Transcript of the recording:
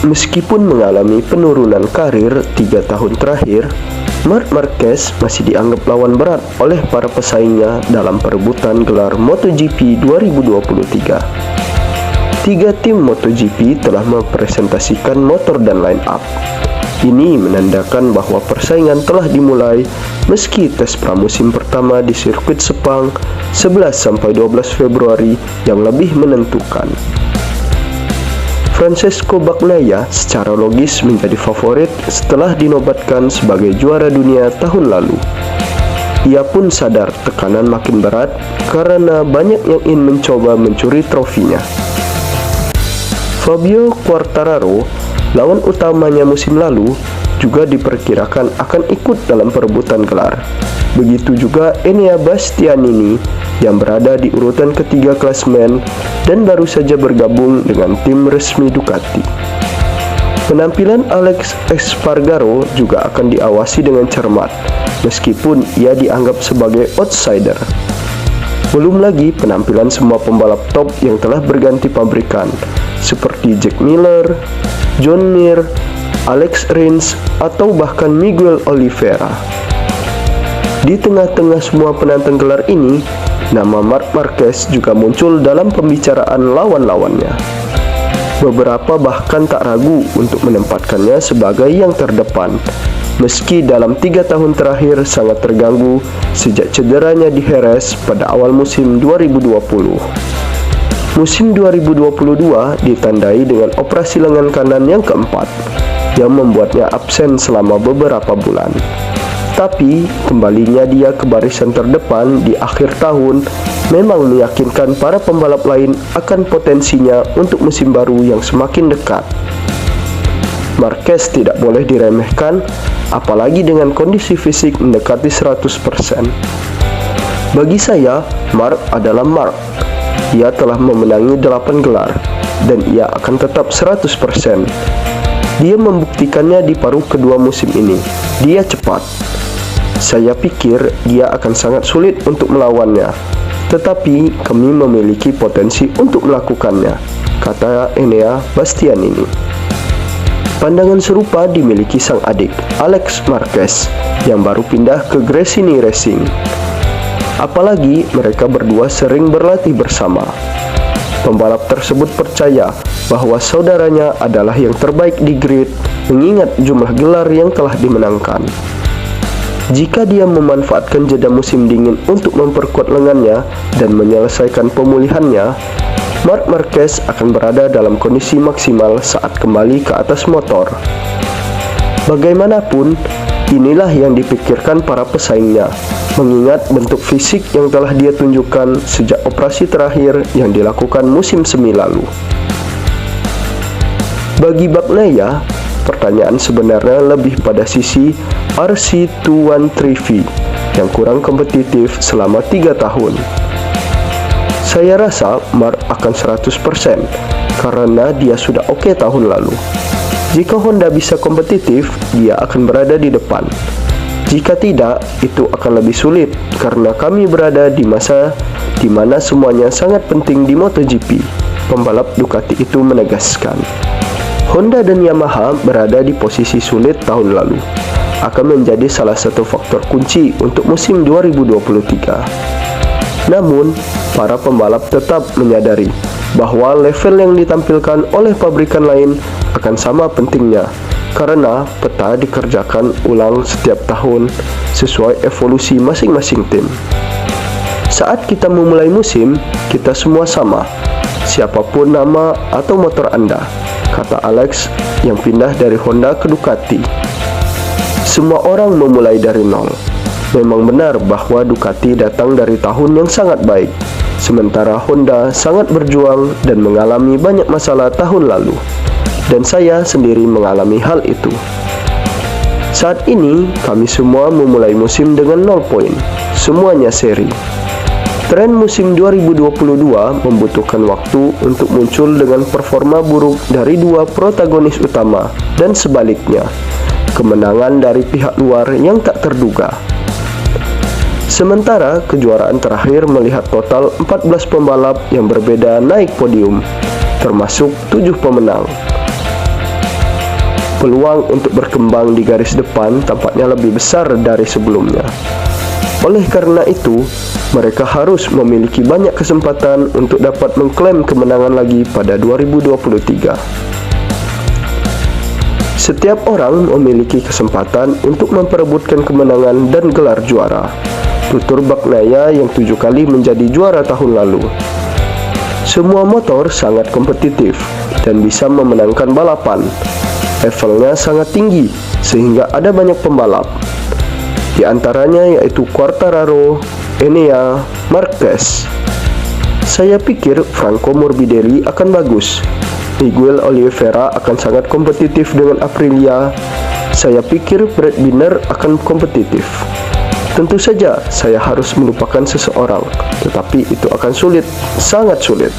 Meskipun mengalami penurunan karir 3 tahun terakhir, Marc Marquez masih dianggap lawan berat oleh para pesaingnya dalam perebutan gelar MotoGP 2023. 3 tim MotoGP telah mempresentasikan motor dan line-up. Ini menandakan bahwa persaingan telah dimulai meski tes pramusim pertama di sirkuit Sepang 11-12 Februari yang lebih menentukan. Francesco Bagnaia secara logis menjadi favorit setelah dinobatkan sebagai juara dunia tahun lalu. Ia pun sadar tekanan makin berat karena banyak yang ingin mencoba mencuri trofinya. Fabio Quartararo, lawan utamanya musim lalu, juga diperkirakan akan ikut dalam perebutan gelar. Begitu juga Enea Bastianini yang berada di urutan ketiga klasemen dan baru saja bergabung dengan tim resmi Ducati. Penampilan Alex Espargaro juga akan diawasi dengan cermat, meskipun ia dianggap sebagai outsider. Belum lagi penampilan semua pembalap top yang telah berganti pabrikan, seperti Jack Miller, John Mir, Alex Rins, atau bahkan Miguel Oliveira. Di tengah-tengah semua penantang gelar ini, nama Marc Marquez juga muncul dalam pembicaraan lawan-lawannya. Beberapa bahkan tak ragu untuk menempatkannya sebagai yang terdepan, meski dalam 3 tahun terakhir sangat terganggu sejak cederanya di Jerez pada awal musim 2020. Musim 2022 ditandai dengan operasi lengan kanan yang keempat, yang membuatnya absen selama beberapa bulan. Tapi, kembalinya dia ke barisan terdepan di akhir tahun memang meyakinkan para pembalap lain akan potensinya untuk musim baru yang semakin dekat. Marquez tidak boleh diremehkan, apalagi dengan kondisi fisik mendekati 100%. Bagi saya, Marc adalah Marc. Ia telah memenangi 8 gelar, dan ia akan tetap 100%. Dia membuktikannya di paruh kedua musim ini. Dia cepat. Saya pikir dia akan sangat sulit untuk melawannya, tetapi kami memiliki potensi untuk melakukannya, kata Enea Bastianini. Pandangan serupa dimiliki sang adik, Alex Marquez, yang baru pindah ke Gresini Racing. Apalagi mereka berdua sering berlatih bersama. Pembalap tersebut percaya bahwa saudaranya adalah yang terbaik di grid, mengingat jumlah gelar yang telah dimenangkan. Jika dia memanfaatkan jeda musim dingin untuk memperkuat lengannya dan menyelesaikan pemulihannya, Marc Marquez akan berada dalam kondisi maksimal saat kembali ke atas motor. Bagaimanapun, inilah yang dipikirkan para pesaingnya, mengingat bentuk fisik yang telah dia tunjukkan sejak operasi terakhir yang dilakukan musim semi lalu. Bagi Bagnaia, pertanyaan sebenarnya lebih pada sisi RC213V yang kurang kompetitif selama 3 tahun. Saya rasa Marc akan 100% karena dia sudah oke tahun lalu. Jika Honda bisa kompetitif, dia akan berada di depan. Jika tidak, itu akan lebih sulit karena kami berada di masa di mana semuanya sangat penting di MotoGP, pembalap Ducati itu menegaskan. Honda dan Yamaha berada di posisi sulit tahun lalu, akan menjadi salah satu faktor kunci untuk musim 2023. Namun, para pembalap tetap menyadari bahwa level yang ditampilkan oleh pabrikan lain akan sama pentingnya, karena peta dikerjakan ulang setiap tahun sesuai evolusi masing-masing tim. Saat kita memulai musim, kita semua sama, siapapun nama atau motor Anda, kata Alex yang pindah dari Honda ke Ducati. Semua orang memulai dari nol. Memang benar bahwa Ducati datang dari tahun yang sangat baik, sementara Honda sangat berjuang dan mengalami banyak masalah tahun lalu. Dan saya sendiri mengalami hal itu. Saat ini, kami semua memulai musim dengan 0 poin, semuanya seri. Tren musim 2022 membutuhkan waktu untuk muncul dengan performa buruk dari dua protagonis utama dan sebaliknya, kemenangan dari pihak luar yang tak terduga. Sementara kejuaraan terakhir melihat total 14 pembalap yang berbeda naik podium, termasuk 7 pemenang. peluang untuk berkembang di garis depan tampaknya lebih besar dari sebelumnya. Oleh karena itu, mereka harus memiliki banyak kesempatan untuk dapat mengklaim kemenangan lagi pada 2023. Setiap orang memiliki kesempatan untuk memperebutkan kemenangan dan gelar juara. Tutur Bagnaia yang 7 kali menjadi juara tahun lalu. Semua motor sangat kompetitif dan bisa memenangkan balapan. Levelnya sangat tinggi sehingga ada banyak pembalap. Di antaranya yaitu Quartararo, Enea, Marquez. Saya pikir Franco Morbidelli akan bagus. Miguel Oliveira akan sangat kompetitif dengan Aprilia. Saya pikir Brad Binder akan kompetitif. Tentu saja saya harus melupakan seseorang, tetapi itu akan sulit, sangat sulit.